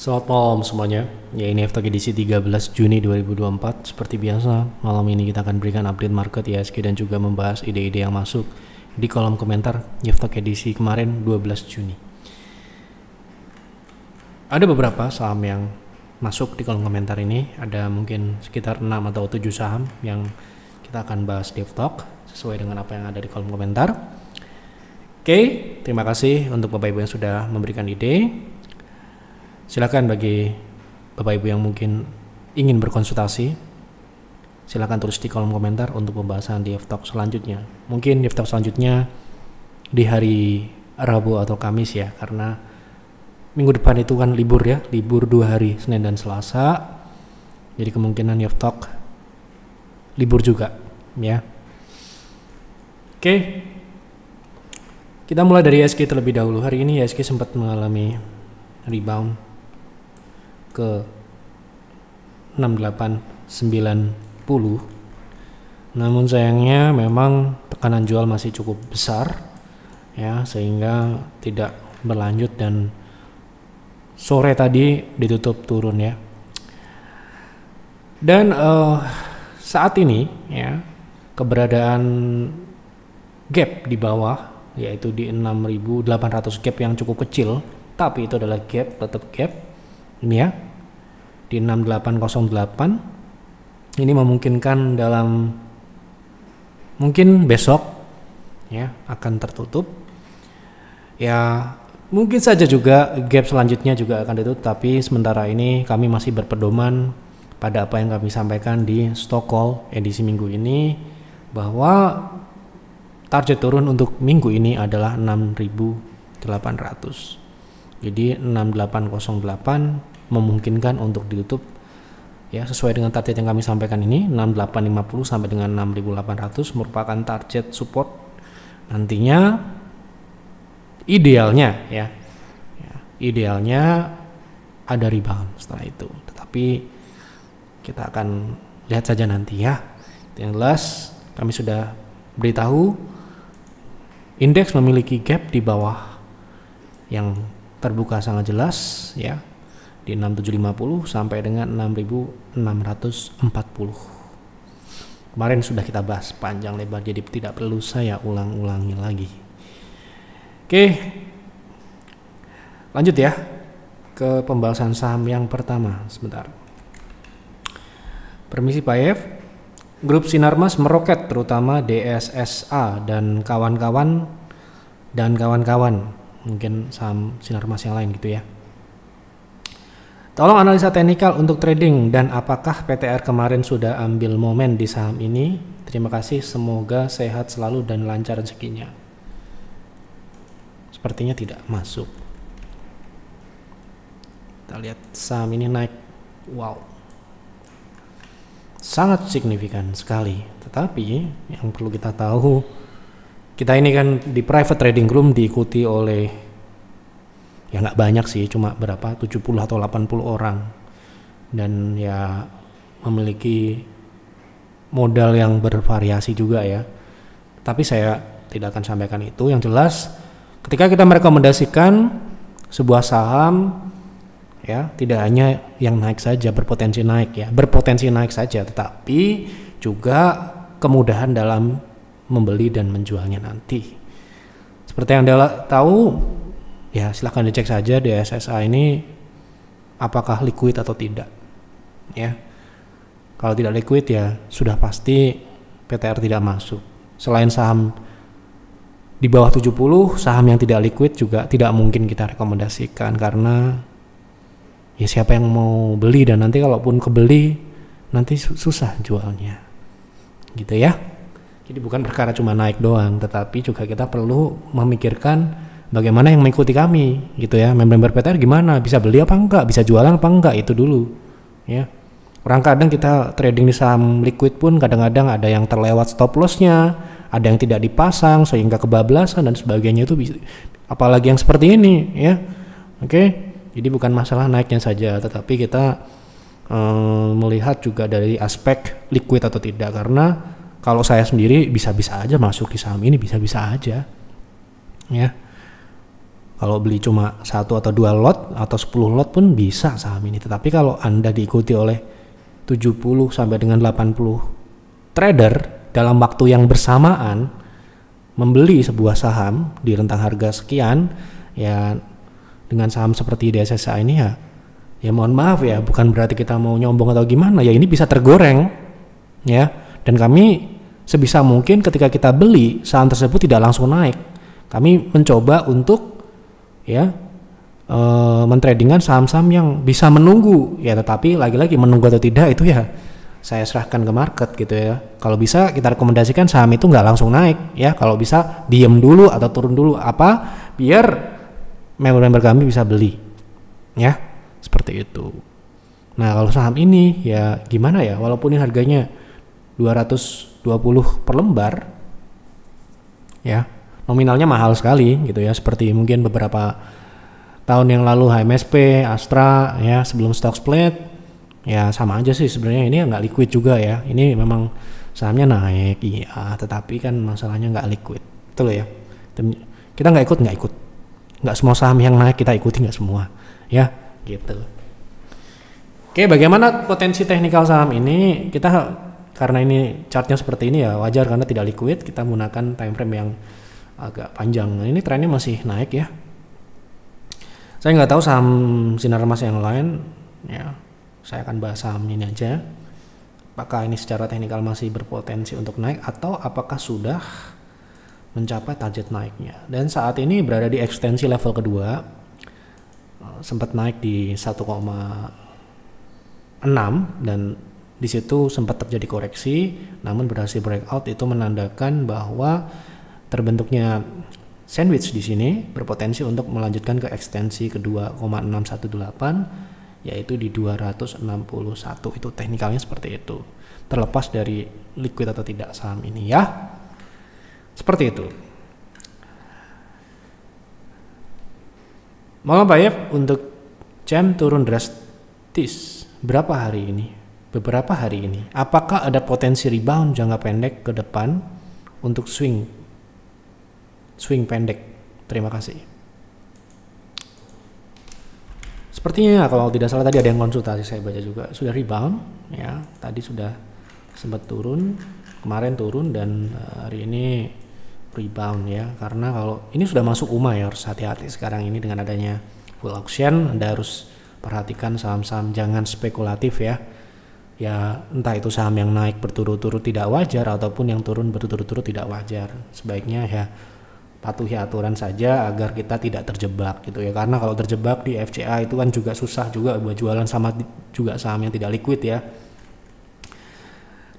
Selamat malam semuanya. Ya, ini FTOK edisi 13 Juni 2024. Seperti biasa, malam ini kita akan berikan update market IHSG dan juga membahas ide-ide yang masuk di kolom komentar FTOK edisi kemarin 12 Juni. Ada beberapa saham yang masuk di kolom komentar ini. Ada mungkin sekitar 6 atau 7 saham yang kita akan bahas di FTOK sesuai dengan apa yang ada di kolom komentar. Oke, terima kasih untuk Bapak Ibu yang sudah memberikan ide. Silakan bagi Bapak Ibu yang mungkin ingin berkonsultasi, silakan tulis di kolom komentar untuk pembahasan di FTOK selanjutnya. Mungkin di FTOK selanjutnya di hari Rabu atau Kamis ya, karena minggu depan itu kan libur ya, libur 2 hari, Senin dan Selasa. Jadi kemungkinan di FTOK libur juga ya. Oke, kita mulai dari IHSG terlebih dahulu. Hari ini IHSG sempat mengalami rebound ke 6890, namun sayangnya memang tekanan jual masih cukup besar ya, sehingga tidak berlanjut dan sore tadi ditutup turun ya. Dan saat ini ya, keberadaan gap di bawah yaitu di 6800 gap yang cukup kecil, tapi itu adalah gap, tetap gap ini ya, di 6808. Ini memungkinkan dalam mungkin besok ya akan tertutup ya, mungkin saja juga gap selanjutnya juga akan ditutup, tapi sementara ini kami masih berpedoman pada apa yang kami sampaikan di stock call edisi minggu ini, bahwa target turun untuk minggu ini adalah 6800. Jadi 6808 memungkinkan untuk ditutup ya, sesuai dengan target yang kami sampaikan ini. 6850 sampai dengan 6800 merupakan target support nantinya. Idealnya ya, idealnya ada rebound setelah itu, tetapi kita akan lihat saja nanti ya. Yang jelas kami sudah beritahu indeks memiliki gap di bawah yang terbuka sangat jelas ya, di 6750 sampai dengan 6640. Kemarin sudah kita bahas panjang lebar, jadi tidak perlu saya ulang-ulangi lagi. Oke, lanjut ya ke pembahasan saham yang pertama. Sebentar, permisi Pak F. Grup Sinarmas meroket, terutama DSSA dan kawan-kawan mungkin saham Sinarmas yang lain gitu ya. Tolong analisa teknikal untuk trading, dan apakah PTR kemarin sudah ambil momen di saham ini? Terima kasih, semoga sehat selalu dan lancar rezekinya. Sepertinya tidak masuk. Kita lihat saham ini naik, wow, sangat signifikan sekali. Tetapi yang perlu kita tahu, kita ini kan di private trading room diikuti oleh ya nggak banyak sih, cuma berapa, 70 atau 80 orang, dan ya memiliki modal yang bervariasi juga ya. Tapi saya tidak akan sampaikan itu. Yang jelas ketika kita merekomendasikan sebuah saham ya, tidak hanya yang naik saja, berpotensi naik ya, berpotensi naik saja, tetapi juga kemudahan dalam membeli dan menjualnya nanti. Seperti yang Anda tahu ya, silahkan dicek saja di DSSA ini apakah liquid atau tidak ya. Kalau tidak liquid ya sudah pasti PTR tidak masuk. Selain saham di bawah 70, saham yang tidak liquid juga tidak mungkin kita rekomendasikan, karena ya siapa yang mau beli, dan nanti kalaupun kebeli nanti susah jualnya gitu ya. Jadi bukan perkara cuma naik doang, tetapi juga kita perlu memikirkan bagaimana yang mengikuti kami gitu ya. Member PTR gimana, bisa beli apa enggak, bisa jualan apa enggak, itu dulu ya. Orang kadang kita trading di saham liquid pun kadang-kadang ada yang terlewat stop lossnya, ada yang tidak dipasang sehingga kebablasan dan sebagainya. Itu bisa, apalagi yang seperti ini ya. Oke, jadi bukan masalah naiknya saja, tetapi kita melihat juga dari aspek liquid atau tidak. Karena kalau saya sendiri bisa-bisa aja masuk di saham ini, bisa-bisa aja ya. Kalau beli cuma 1 atau 2 lot atau 10 lot pun bisa saham ini. Tetapi kalau Anda diikuti oleh 70 sampai dengan 80 trader dalam waktu yang bersamaan membeli sebuah saham di rentang harga sekian, ya dengan saham seperti DSSA ini ya mohon maaf ya, bukan berarti kita mau nyombong atau gimana, ya ini bisa tergoreng ya. Dan kami sebisa mungkin ketika kita beli saham tersebut tidak langsung naik. Kami mencoba untuk mentradingkan saham-saham yang bisa menunggu ya, tetapi lagi-lagi menunggu atau tidak itu ya saya serahkan ke market gitu ya. Kalau bisa kita rekomendasikan saham itu nggak langsung naik ya, kalau bisa diem dulu atau turun dulu biar member-member kami bisa beli ya, seperti itu. Nah kalau saham ini ya gimana ya, walaupun ini harganya 220 per lembar ya, nominalnya mahal sekali gitu ya, seperti mungkin beberapa tahun yang lalu HMSP, Astra ya sebelum stock split ya sama aja sih sebenarnya. Ini nggak liquid juga ya, ini memang sahamnya naik iya, tetapi kan masalahnya nggak liquid, betul ya. Kita nggak ikut, nggak semua saham yang naik kita ikuti, nggak semua ya gitu. Oke, bagaimana potensi teknikal saham ini? Kita karena ini chartnya seperti ini ya wajar karena tidak liquid, kita menggunakan time frame yang agak panjang. Nah, ini trennya masih naik ya. Saya nggak tahu saham sinar emas yang lain ya. Saya akan bahas saham ini aja. Apakah ini secara teknikal masih berpotensi untuk naik atau apakah sudah mencapai target naiknya? Dan saat ini berada di ekstensi level kedua. Sempat naik di 1,6 dan di situ sempat terjadi koreksi, namun berhasil breakout. Itu menandakan bahwa terbentuknya sandwich di sini berpotensi untuk melanjutkan ke ekstensi kedua 0,618 yaitu di 261. Itu teknikalnya seperti itu, terlepas dari liquid atau tidak saham ini ya, seperti itu. Malam Pak Yef, untuk jam turun drastis berapa hari ini? Beberapa hari ini. Apakah ada potensi rebound jangka pendek ke depan untuk swing pendek? Terima kasih. Sepertinya kalau tidak salah tadi ada yang konsultasi, saya baca juga sudah rebound ya. Tadi sudah sempat turun, kemarin turun dan hari ini rebound ya. Karena kalau ini sudah masuk UMA ya, harus hati-hati sekarang ini dengan adanya full auction. Anda harus perhatikan saham-saham, jangan spekulatif ya. Ya entah itu saham yang naik berturut-turut tidak wajar ataupun yang turun berturut-turut tidak wajar. Sebaiknya ya patuhi aturan saja agar kita tidak terjebak gitu ya, karena kalau terjebak di FCA itu kan juga susah juga buat jualan, sama juga saham yang tidak liquid ya.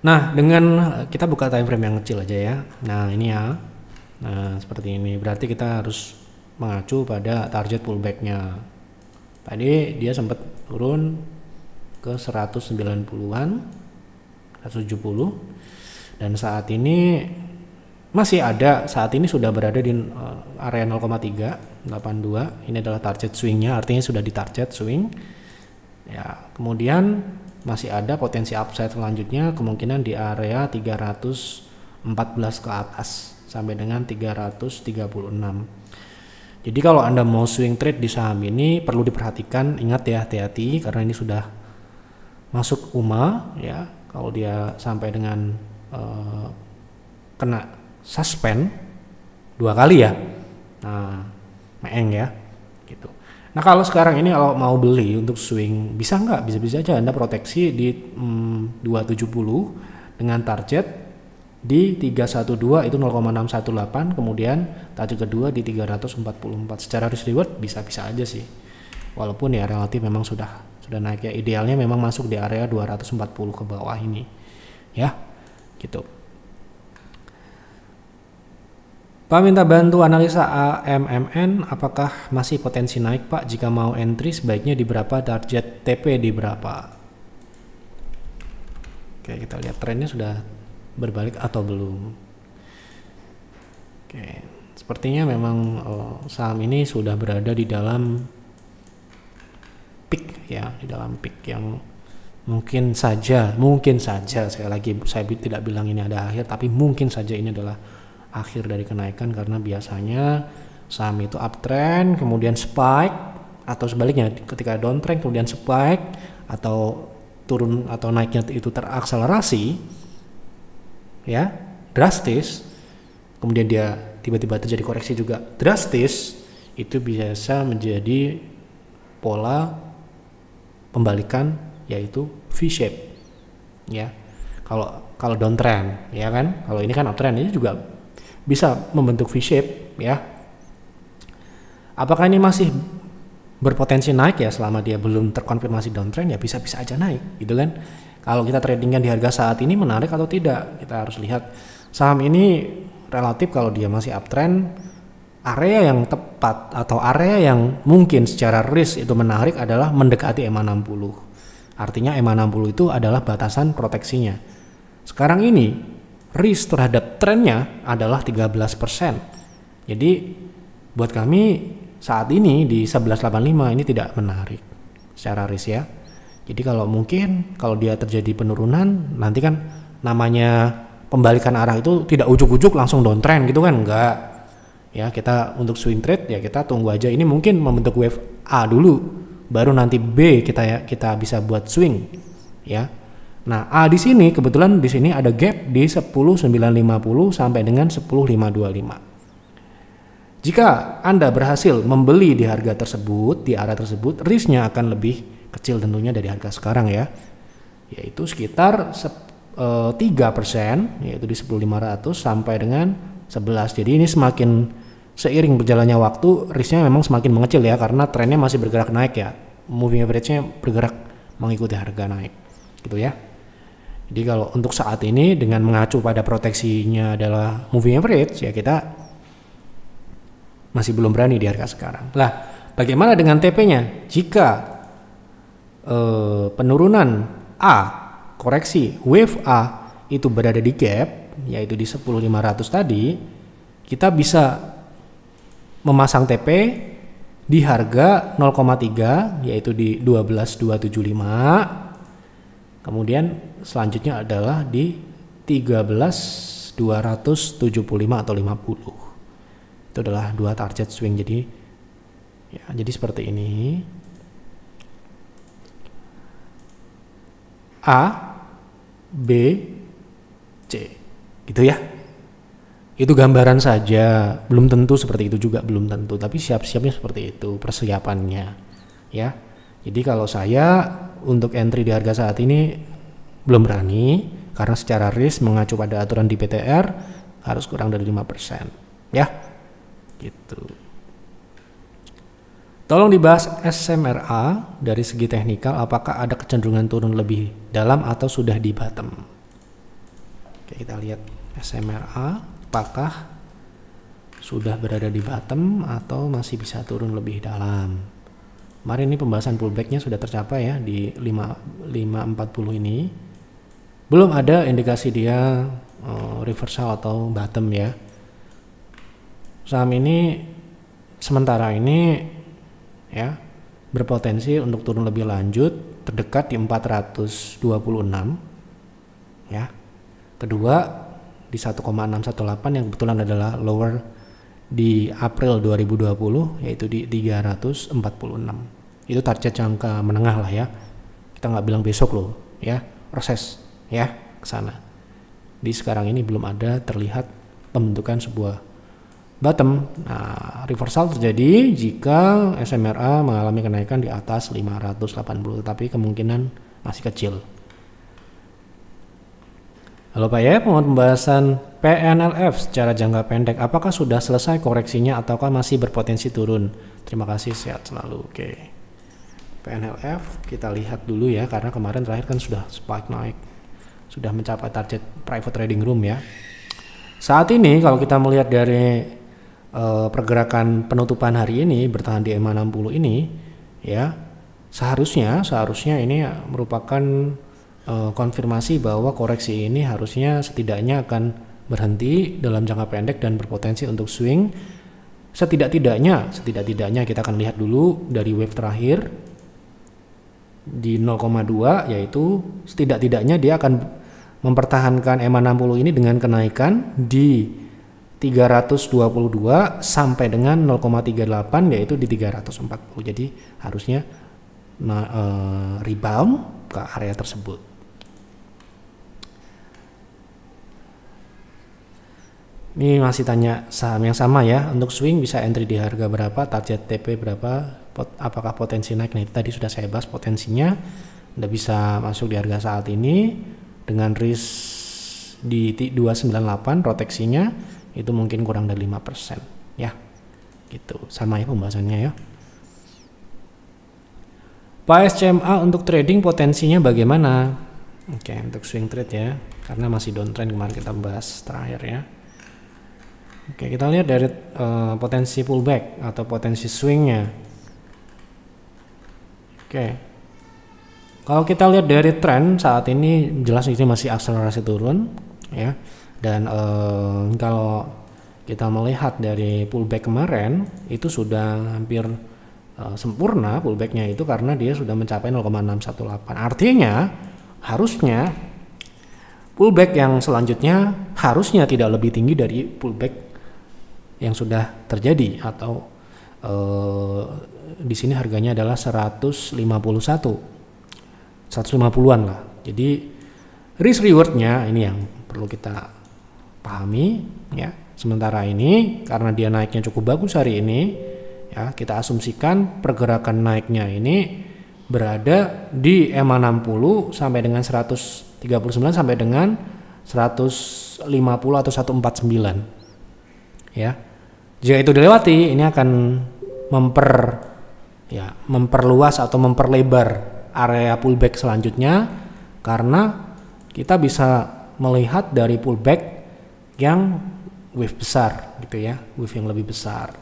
Nah dengan kita buka time frame yang kecil aja ya. Nah ini ya, nah seperti ini berarti kita harus mengacu pada target pullbacknya. Tadi dia sempat turun ke 190-an, 170, dan saat ini masih ada, saat ini sudah berada di area 0,382. Ini adalah target swingnya, artinya sudah di target swing ya. Kemudian masih ada potensi upside selanjutnya kemungkinan di area 314 ke atas sampai dengan 336. Jadi kalau Anda mau swing trade di saham ini perlu diperhatikan, ingat ya, hati-hati karena ini sudah masuk UMA ya. Kalau dia sampai dengan kena suspend 2 kali ya, nah meeng ya gitu. Nah kalau sekarang ini kalau mau beli untuk swing bisa nggak? Bisa-bisa aja Anda proteksi di 270 dengan target di 312 itu 0,618, kemudian target kedua di 344. Secara risk reward bisa-bisa aja sih, walaupun ya relatif memang sudah naik ya. Idealnya memang masuk di area 240 ke bawah ini ya gitu. Pak minta bantu analisa AMMN, apakah masih potensi naik Pak? Jika mau entry sebaiknya di berapa, target TP di berapa? Oke, kita lihat trennya sudah berbalik atau belum. Oke, sepertinya memang saham ini sudah berada di dalam peak ya, di dalam peak yang mungkin saja sekali lagi saya tidak bilang ini ada akhir, tapi mungkin saja ini adalah akhir dari kenaikan, karena biasanya saham itu uptrend kemudian spike, atau sebaliknya ketika downtrend kemudian spike atau turun atau naiknya itu terakselerasi ya, drastis, kemudian dia tiba-tiba terjadi koreksi juga drastis, itu biasa menjadi pola pembalikan yaitu V-shape ya. Kalau downtrend ya kan, kalau ini kan uptrend, ini juga bisa membentuk V-shape ya. Apakah ini masih berpotensi naik ya selama dia belum terkonfirmasi downtrend? Ya bisa-bisa aja naik gitu kan. Kalau kita tradingkan di harga saat ini menarik atau tidak, kita harus lihat saham ini relatif. Kalau dia masih uptrend, area yang tepat atau area yang mungkin secara risk itu menarik adalah mendekati EMA 60. Artinya EMA 60 itu adalah batasan proteksinya. Sekarang ini risk terhadap trennya adalah 13%. Jadi buat kami saat ini di 1185 ini tidak menarik secara risk ya. Jadi kalau mungkin kalau dia terjadi penurunan, nanti kan namanya pembalikan arah itu tidak ujuk-ujuk langsung downtrend gitu kan, enggak. Ya, kita untuk swing trade ya kita tunggu aja, ini mungkin membentuk wave A dulu, baru nanti B kita bisa buat swing ya. Nah, A di sini kebetulan di sini ada gap di 10950 sampai dengan 10525. Jika Anda berhasil membeli di harga tersebut, di area tersebut, risknya akan lebih kecil tentunya dari harga sekarang ya, yaitu sekitar 3%, yaitu di 10500 sampai dengan 11. Jadi ini semakin seiring berjalannya waktu risknya memang semakin mengecil ya, karena trennya masih bergerak naik ya, moving average-nya bergerak mengikuti harga naik gitu ya. Jadi kalau untuk saat ini dengan mengacu pada proteksinya adalah moving average ya, kita masih belum berani di harga sekarang. Lah, bagaimana dengan TP-nya? Jika penurunan A, koreksi wave A itu berada di gap, yaitu di 10500 tadi, kita bisa memasang TP di harga 0,3 yaitu di 12275. Kemudian selanjutnya adalah di 13275 atau 50. Itu adalah dua target swing. Jadi ya, jadi seperti ini. A, B, C, gitu ya. Itu gambaran saja, belum tentu seperti itu juga, belum tentu. Tapi siap-siapnya seperti itu persiapannya, ya. Jadi kalau saya untuk entry di harga saat ini belum berani, karena secara risk mengacu pada aturan di PTR harus kurang dari 5%, ya. Gitu. Tolong dibahas SMRA dari segi teknikal, apakah ada kecenderungan turun lebih dalam atau sudah di bottom. Oke, kita lihat SMRA, apakah sudah berada di bottom atau masih bisa turun lebih dalam. Kemarin ini pembahasan pullbacknya sudah tercapai ya di 540 ini. Belum ada indikasi dia reversal atau bottom ya. Saham ini sementara ini ya berpotensi untuk turun lebih lanjut, terdekat di 426 ya. Kedua di 1,618 yang kebetulan adalah lower di April 2020, yaitu di 346. Itu target jangka menengah lah ya, kita nggak bilang besok loh ya, proses ya ke sana. Di sekarang ini belum ada terlihat pembentukan sebuah bottom. Nah, reversal terjadi jika SMRA mengalami kenaikan di atas 580, tapi kemungkinan masih kecil. Halo Pak ya, pembahasan PNLF secara jangka pendek, apakah sudah selesai koreksinya ataukah masih berpotensi turun? Terima kasih, sehat selalu. Oke. PNLF kita lihat dulu ya, karena kemarin terakhir kan sudah spike naik, sudah mencapai target private trading room ya. Saat ini kalau kita melihat dari pergerakan penutupan hari ini bertahan di EMA 60 ini ya, seharusnya ini merupakan konfirmasi bahwa koreksi ini harusnya setidaknya akan berhenti dalam jangka pendek dan berpotensi untuk swing. Setidak-tidaknya kita akan lihat dulu dari wave terakhir di 0,2, yaitu setidak-tidaknya dia akan mempertahankan EMA 60 ini dengan kenaikan di 322 sampai dengan 0,38 yaitu di 340. Jadi harusnya rebound ke area tersebut. Ini masih tanya saham yang sama ya. Untuk swing bisa entry di harga berapa, target TP berapa, apakah potensi naik. Nah, itu tadi sudah saya bahas potensinya. Anda bisa masuk di harga saat ini dengan risk di 298, proteksinya itu mungkin kurang dari 5% ya. Gitu. Sama ya pembahasannya ya. Pak SCMA untuk trading potensinya bagaimana? Oke, untuk swing trade ya. Karena masih downtrend kemarin kita bahas terakhir ya. Oke, kita lihat dari potensi pullback atau potensi swingnya. Oke, kalau kita lihat dari tren saat ini jelas ini masih akselerasi turun ya. Dan kalau kita melihat dari pullback kemarin itu sudah hampir sempurna pullbacknya itu karena dia sudah mencapai 0,618. Artinya harusnya pullback yang selanjutnya harusnya tidak lebih tinggi dari pullback yang sudah terjadi atau di sini harganya adalah 150-an lah. Jadi risk rewardnya ini yang perlu kita pahami ya. Sementara ini karena dia naiknya cukup bagus hari ini ya, kita asumsikan pergerakan naiknya ini berada di EMA 60 sampai dengan 139 sampai dengan 150 atau 149 ya. Jika itu dilewati ini akan memperluas atau memperlebar area pullback selanjutnya karena kita bisa melihat dari pullback yang wave besar gitu ya, wave yang lebih besar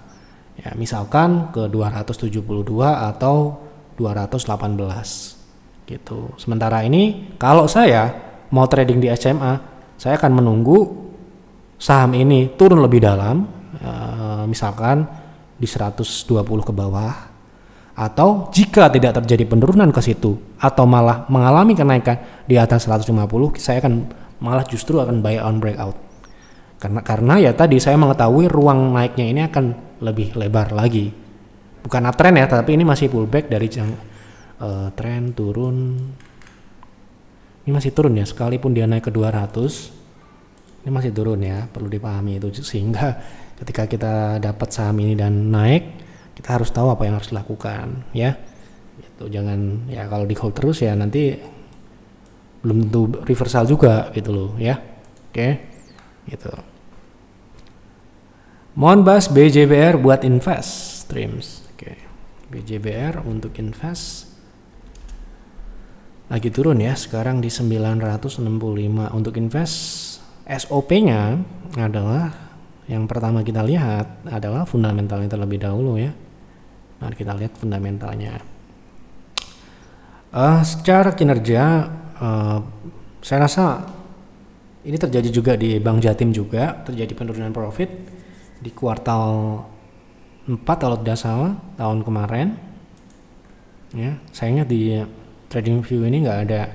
ya, misalkan ke 272 atau 218 gitu. Sementara ini kalau saya mau trading di SCMA, saya akan menunggu saham ini turun lebih dalam, misalkan di 120 ke bawah, atau jika tidak terjadi penurunan ke situ atau malah mengalami kenaikan di atas 150, saya akan malah justru akan buy on breakout. Karena ya tadi saya mengetahui ruang naiknya ini akan lebih lebar lagi. Bukan uptrend ya, tapi ini masih pullback dari tren turun. Ini masih turun ya, sekalipun dia naik ke 200, ini masih turun ya, perlu dipahami itu. Sehingga ketika kita dapat saham ini dan naik, kita harus tahu apa yang harus dilakukan ya. Gitu, jangan ya kalau di hold terus ya nanti belum tentu reversal juga gitu loh ya. Oke. Gitu. Mohon bahas BJBR buat invest streams. Oke. BJBR untuk invest lagi turun ya, sekarang di 965 untuk invest. SOP-nya adalah yang pertama kita lihat adalah fundamentalnya terlebih dahulu ya. Mari kita lihat fundamentalnya. Secara kinerja saya rasa ini terjadi juga di Bank Jatim juga, terjadi penurunan profit di kuartal 4 kalau tidak salah tahun kemarin. Ya, sayangnya di TradingView ini nggak ada,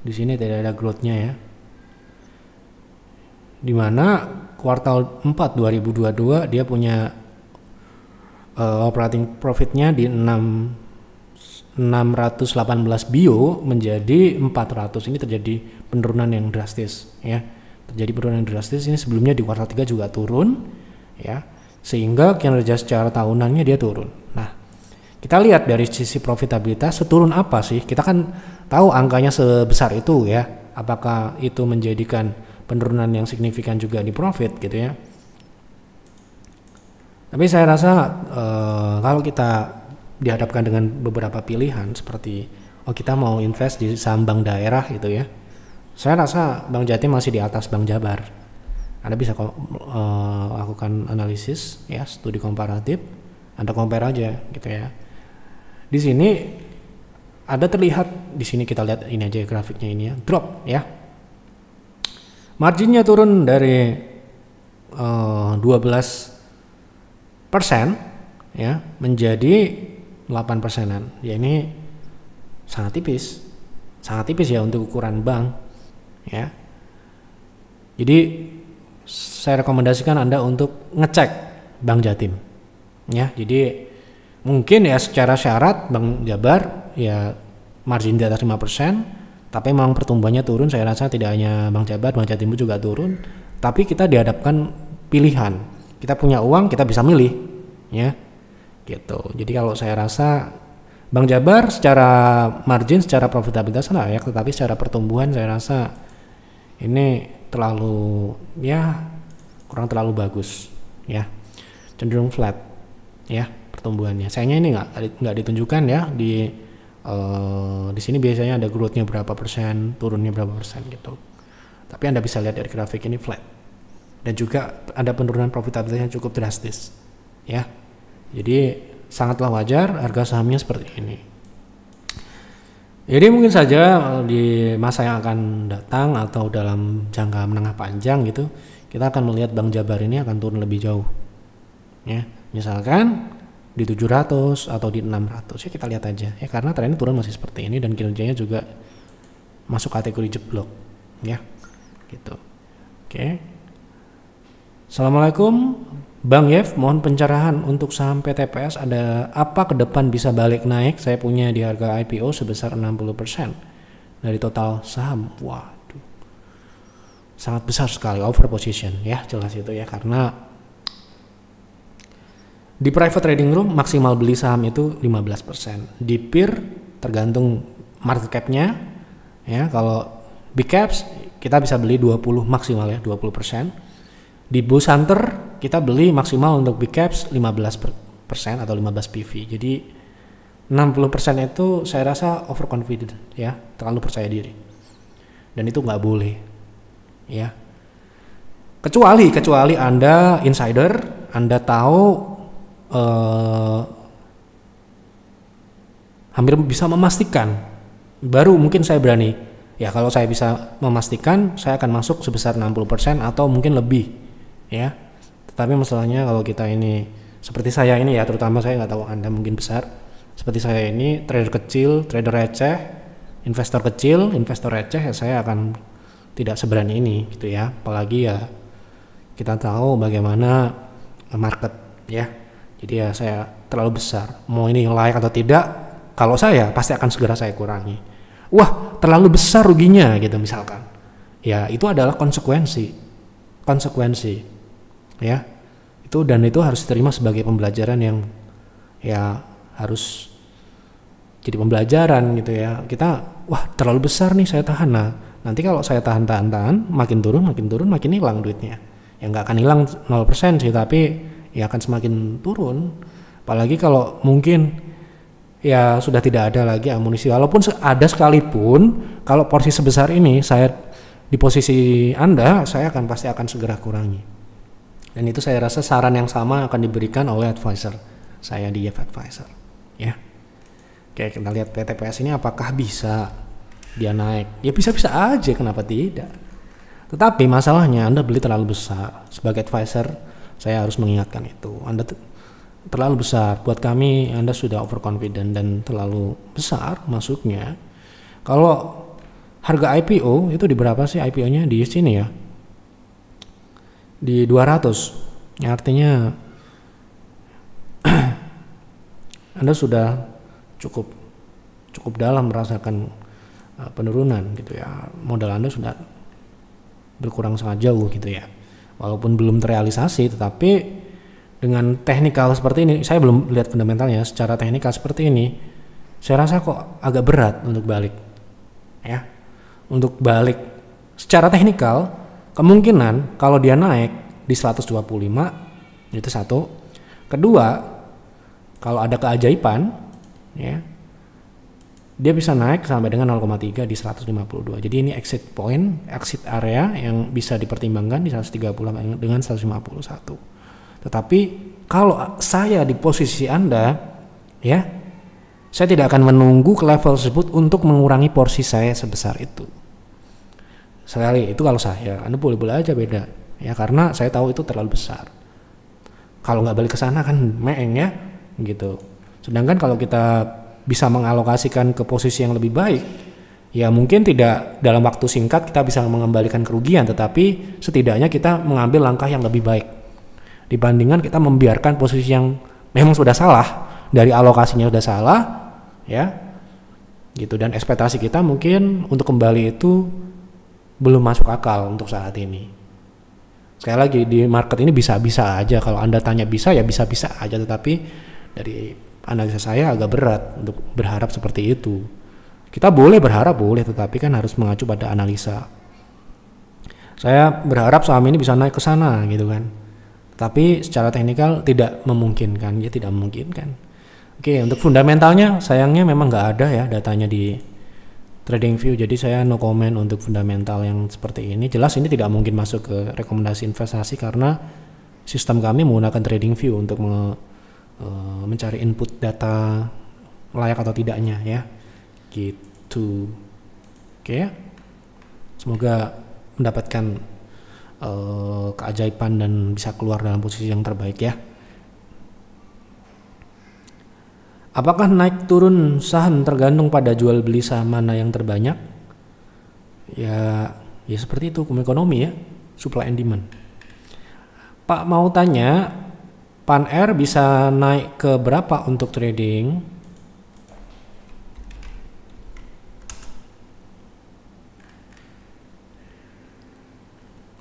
di sini tidak ada growth-nya ya. Dimana kuartal 4 2022 dia punya operating profitnya di 618 bio menjadi 400. Ini terjadi penurunan yang drastis ya. Terjadi penurunan yang drastis ini, sebelumnya di kuartal 3 juga turun ya. Sehingga kinerja secara tahunannya dia turun. Nah, kita lihat dari sisi profitabilitas seturun apa sih? Kita kan tahu angkanya sebesar itu ya. Apakah itu menjadikan penurunan yang signifikan juga di profit gitu ya. Tapi saya rasa kalau kita dihadapkan dengan beberapa pilihan seperti kita mau invest di saham bank daerah gitu ya, saya rasa Bank Jatim masih di atas Bank Jabar. Anda bisa lakukan analisis ya, studi komparatif, Anda compare aja gitu ya. Di sini ada terlihat, di sini kita lihat ini aja grafiknya ini ya, drop ya. Marginnya turun dari 12% ya menjadi 8%-an. Ya ini sangat tipis ya untuk ukuran bank ya. Jadi saya rekomendasikan Anda untuk ngecek Bank Jatim. Ya, jadi mungkin ya secara syarat Bank Jabar ya margin di atas 5%, tapi memang pertumbuhannya turun. Saya rasa tidak hanya Bank Jabar, Bank Jatim juga turun. Tapi kita dihadapkan pilihan. Kita punya uang, kita bisa milih, ya. Gitu. Jadi kalau saya rasa Bank Jabar secara margin, secara profitabilitas layak, tetapi secara pertumbuhan saya rasa ini terlalu kurang terlalu bagus, ya. Cenderung flat, ya pertumbuhannya. Sayangnya ini nggak ditunjukkan ya di sini biasanya ada growth-nya berapa persen, turunnya berapa persen gitu. Tapi Anda bisa lihat dari grafik ini flat. Dan juga ada penurunan profitabilitas yang cukup drastis, ya. Jadi sangatlah wajar harga sahamnya seperti ini. Jadi mungkin saja di masa yang akan datang atau dalam jangka menengah panjang gitu, kita akan melihat Bank Jabar ini akan turun lebih jauh. Ya, misalkan di 700 atau di 600 ya kita lihat aja ya, karena trennya turun masih seperti ini dan kinerjanya juga masuk kategori jeblok, ya. Gitu. Oke. Assalamualaikum. Bang Yev, mohon pencerahan untuk saham PTPS, ada apa ke depan bisa balik naik? Saya punya di harga IPO sebesar 60% dari total saham. Waduh, sangat besar sekali, over position ya, jelas itu ya, karena di private trading room maksimal beli saham itu 15%. Di peer tergantung market cap-nya ya, kalau big caps kita bisa beli 20 maksimal ya, 20%. Di Boost Hunter kita beli maksimal untuk big caps 15% atau 15 PV. Jadi 60% itu saya rasa overconfident ya, terlalu percaya diri. Dan itu nggak boleh ya. Kecuali Anda insider, Anda tahu hampir bisa memastikan, baru mungkin saya berani. Ya kalau saya bisa memastikan, saya akan masuk sebesar 60% atau mungkin lebih. Ya, tetapi masalahnya kalau kita ini seperti saya ini ya, terutama saya nggak tahu Anda mungkin besar, seperti saya ini trader kecil, trader receh, investor kecil, investor receh, ya saya akan tidak seberani ini gitu ya, apalagi ya kita tahu bagaimana market ya, jadi ya saya terlalu besar, mau ini layak atau tidak, kalau saya pasti akan segera saya kurangi. Wah terlalu besar ruginya gitu misalkan, ya itu adalah konsekuensi ya, itu dan itu harus diterima sebagai pembelajaran yang ya harus jadi pembelajaran gitu ya. Kita wah terlalu besar nih saya tahan, nah nanti kalau saya tahan makin turun makin hilang duitnya ya, nggak akan hilang 0% sih, tapi ya akan semakin turun, apalagi kalau mungkin ya sudah tidak ada lagi amunisi, walaupun ada sekalipun kalau porsi sebesar ini saya di posisi Anda, saya pasti akan segera kurangi. Dan itu saya rasa saran yang sama akan diberikan oleh advisor saya di Yev Advisor, ya. Oke, kita lihat PTPS ini apakah bisa dia naik? Ya bisa-bisa aja, kenapa tidak? Tetapi masalahnya Anda beli terlalu besar. Sebagai advisor, saya harus mengingatkan itu. Anda terlalu besar. Buat kami, Anda sudah overconfident dan terlalu besar masuknya. Kalau harga IPO itu di berapa sih IPO-nya? Di sini ya, di 200 ya, artinya Anda sudah cukup dalam merasakan penurunan gitu ya, modal Anda sudah berkurang sangat jauh gitu ya, walaupun belum terrealisasi, tetapi dengan teknikal seperti ini, saya belum lihat fundamentalnya, secara teknikal seperti ini saya rasa kok agak berat untuk balik ya. Untuk balik secara teknikal kemungkinan kalau dia naik di 125 itu satu. Kedua, kalau ada keajaiban ya, dia bisa naik sampai dengan 0,3 di 152. Jadi ini exit point, exit area yang bisa dipertimbangkan di 130 dengan 151. Tetapi kalau saya di posisi Anda ya, saya tidak akan menunggu ke level tersebut untuk mengurangi porsi saya sebesar itu. Sekali itu kalau saya, Anda boleh-boleh aja beda ya, karena saya tahu itu terlalu besar. Kalau nggak balik ke sana kan meeng ya gitu. Sedangkan kalau kita bisa mengalokasikan ke posisi yang lebih baik Ya mungkin tidak dalam waktu singkat kita bisa mengembalikan kerugian, tetapi setidaknya kita mengambil langkah yang lebih baik dibandingkan kita membiarkan posisi yang memang sudah salah, dari alokasinya sudah salah, ya, gitu. Dan ekspektasi kita mungkin untuk kembali itu belum masuk akal untuk saat ini. Sekali lagi, di market ini bisa-bisa aja. Kalau Anda tanya bisa, ya bisa-bisa aja, tetapi dari analisa saya agak berat untuk berharap seperti itu. Kita boleh berharap, boleh, tetapi kan harus mengacu pada analisa. Saya berharap saham ini bisa naik ke sana gitu kan. Tapi secara teknikal tidak memungkinkan, ya tidak memungkinkan. Oke, untuk fundamentalnya sayangnya memang nggak ada ya datanya di TradingView. Jadi saya no comment untuk fundamental yang seperti ini. Jelas ini tidak mungkin masuk ke rekomendasi investasi karena sistem kami menggunakan TradingView untuk mencari input data layak atau tidaknya ya. Gitu. Oke ya. Semoga mendapatkan keajaiban dan bisa keluar dalam posisi yang terbaik ya. Apakah naik turun saham tergantung pada jual beli saham mana yang terbanyak? Ya seperti itu hukum ekonomi ya, supply and demand. Pak mau tanya, Pan R bisa naik ke berapa untuk trading?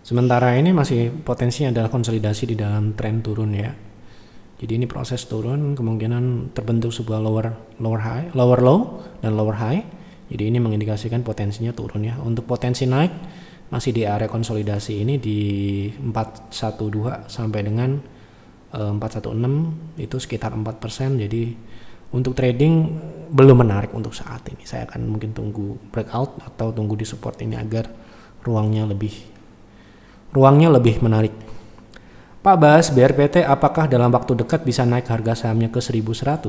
Sementara ini masih potensinya adalah konsolidasi di dalam tren turun ya. Jadi ini proses turun, kemungkinan terbentuk sebuah lower low dan lower high. Jadi ini mengindikasikan potensinya turun ya. Untuk potensi naik masih di area konsolidasi ini di 412 sampai dengan 416 itu sekitar 4%. Jadi untuk trading belum menarik untuk saat ini. Saya akan mungkin tunggu breakout atau tunggu di support ini agar ruangnya lebih menarik. Pak Bas, BRPT apakah dalam waktu dekat bisa naik harga sahamnya ke 1100?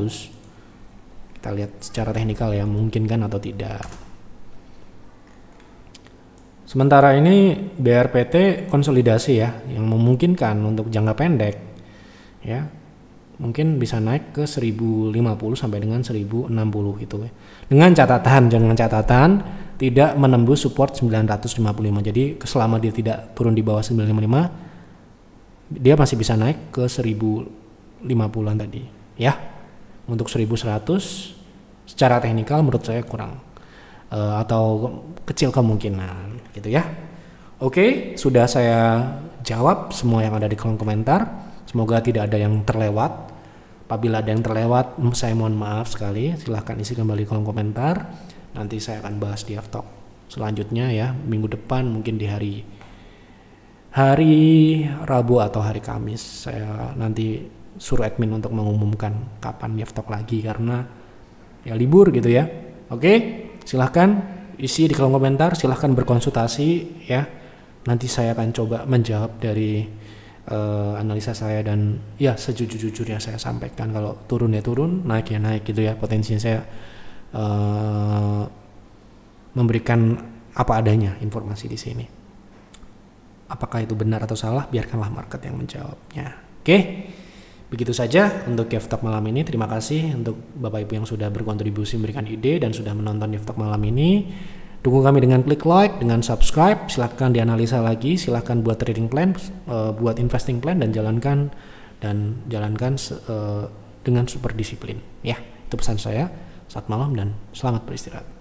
Kita lihat secara teknikal ya, mungkin kan atau tidak. Sementara ini BRPT konsolidasi ya, yang memungkinkan untuk jangka pendek ya. Mungkin bisa naik ke 1050 sampai dengan 1060 gitu ya. Dengan catatan tidak menembus support 955. Jadi selama dia tidak turun di bawah 955, dia masih bisa naik ke 1050-an tadi ya. Untuk 1100 secara teknikal menurut saya kurang atau kecil kemungkinan gitu ya. Oke, sudah saya jawab semua yang ada di kolom komentar. Semoga tidak ada yang terlewat. Apabila ada yang terlewat, saya mohon maaf sekali. Silahkan isi kembali kolom komentar. Nanti saya akan bahas di F-Talk selanjutnya ya, minggu depan mungkin di hari Rabu atau hari Kamis. Saya nanti suruh admin untuk mengumumkan kapan di F-Talk lagi karena ya libur gitu ya. Oke, silahkan isi di kolom komentar, silahkan berkonsultasi ya. Nanti saya akan coba menjawab dari analisa saya dan ya sejujur-jujurnya saya sampaikan. Kalau turun ya turun, naik ya naik gitu ya. Potensinya saya memberikan apa adanya informasi di sini. Apakah itu benar atau salah, biarkanlah market yang menjawabnya. Oke, begitu saja untuk F-Talk malam ini. Terima kasih untuk Bapak Ibu yang sudah berkontribusi memberikan ide dan sudah menonton F-Talk malam ini. Dukung kami dengan klik like, dengan subscribe. Silahkan dianalisa lagi, silahkan buat trading plan, buat investing plan dan jalankan dengan super disiplin. Ya, itu pesan saya. Selamat malam dan selamat beristirahat.